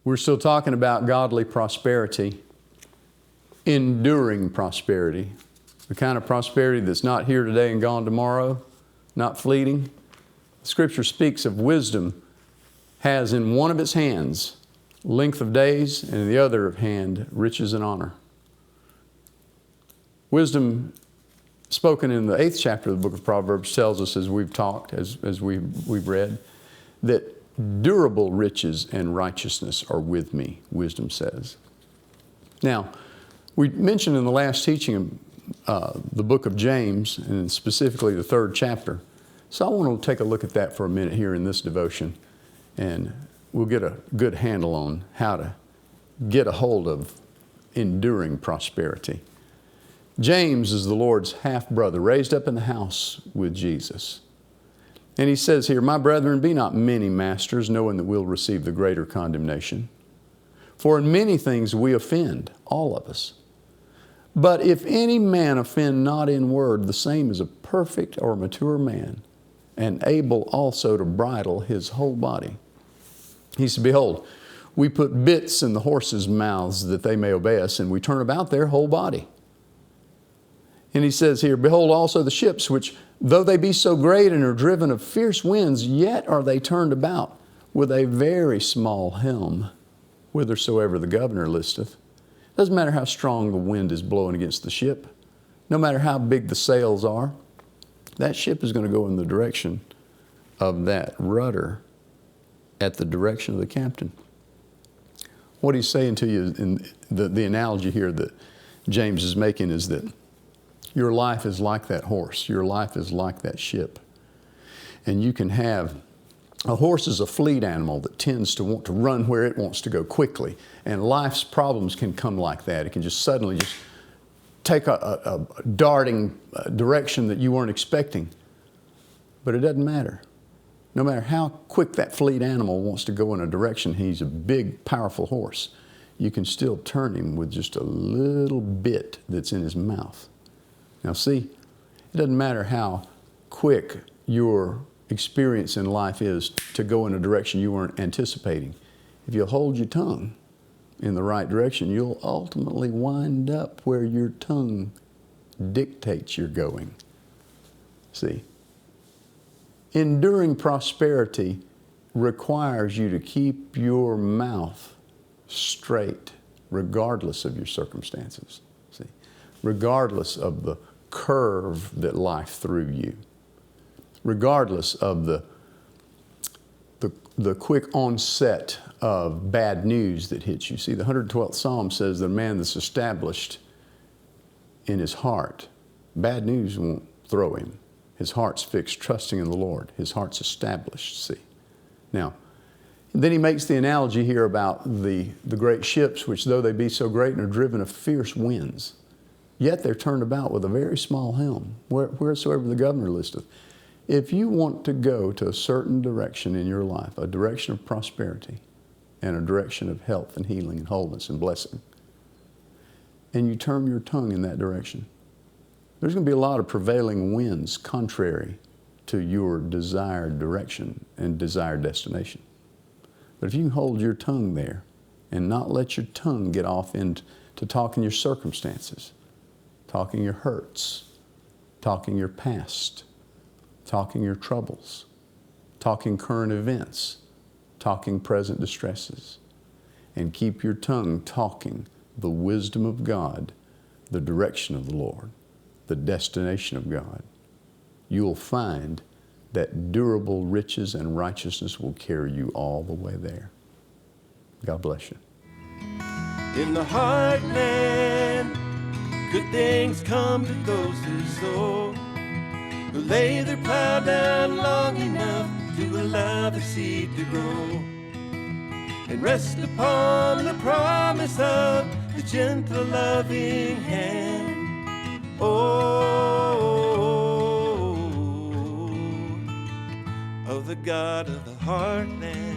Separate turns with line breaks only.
We're still talking about godly prosperity, enduring prosperity, the kind of prosperity that's not here today and gone tomorrow, not fleeting. Scripture speaks of wisdom has in one of its hands length of days, and in the other hand riches and honor. Wisdom spoken in the 8th chapter of the book of Proverbs tells us, as we've talked, as we've read, that durable riches and righteousness are with me, wisdom says. Now, we mentioned in the last teaching the book of James, and specifically the 3rd chapter. So I want to take a look at that for a minute here in this devotion, and we'll get a good handle on how to get a hold of enduring prosperity. James is the Lord's half-brother, raised up in the house with Jesus. And he says here, "My brethren, be not many masters, knowing that we'll receive the greater condemnation. For in many things we offend, all of us. But if any man offend not in word, the same is a perfect or mature man, and able also to bridle his whole body." He said, "Behold, we put bits in the horses' mouths that they may obey us, and we turn about their whole body." And he says here, "Behold also the ships, which though they be so great and are driven of fierce winds, yet are they turned about with a very small helm, whithersoever the governor listeth." Doesn't matter how strong the wind is blowing against the ship, no matter how big the sails are, that ship is going to go in the direction of that rudder, at the direction of the captain. What he's saying to you in the analogy here that James is making is that your life is like that horse. Your life is like that ship. And you can have, a horse is a fleet animal that tends to want to run where it wants to go quickly. And life's problems can come like that. It can just suddenly just take a darting direction that you weren't expecting. But it doesn't matter. No matter how quick that fleet animal wants to go in a direction, he's a big, powerful horse. You can still turn him with just a little bit that's in his mouth. Now see, it doesn't matter how quick your experience in life is to go in a direction you weren't anticipating. If you hold your tongue in the right direction, you'll ultimately wind up where your tongue dictates you're going. See, enduring prosperity requires you to keep your mouth straight regardless of your circumstances. See, regardless of the curve that life threw you, regardless of the quick onset of bad news that hits you. See, the 112th Psalm says that a man that's established in his heart, bad news won't throw him. His heart's fixed, trusting in the Lord. His heart's established, see. Now, then he makes the analogy here about the great ships, which though they be so great and are driven of fierce winds, yet they're turned about with a very small helm, wheresoever the governor listeth. If you want to go to a certain direction in your life, a direction of prosperity and a direction of health and healing and wholeness and blessing, and you turn your tongue in that direction, there's going to be a lot of prevailing winds contrary to your desired direction and desired destination. But if you can hold your tongue there and not let your tongue get off into talking your circumstances, talking your hurts, talking your past, talking your troubles, talking current events, talking present distresses, and keep your tongue talking the wisdom of God, the direction of the Lord, the destination of God, you'll find that durable riches and righteousness will carry you all the way there. God bless you.
In the heartland, good things come to those who sow, who lay their plow down long enough to allow the seed to grow, and rest upon the promise of the gentle, loving hand. Oh, of the God of the heartland.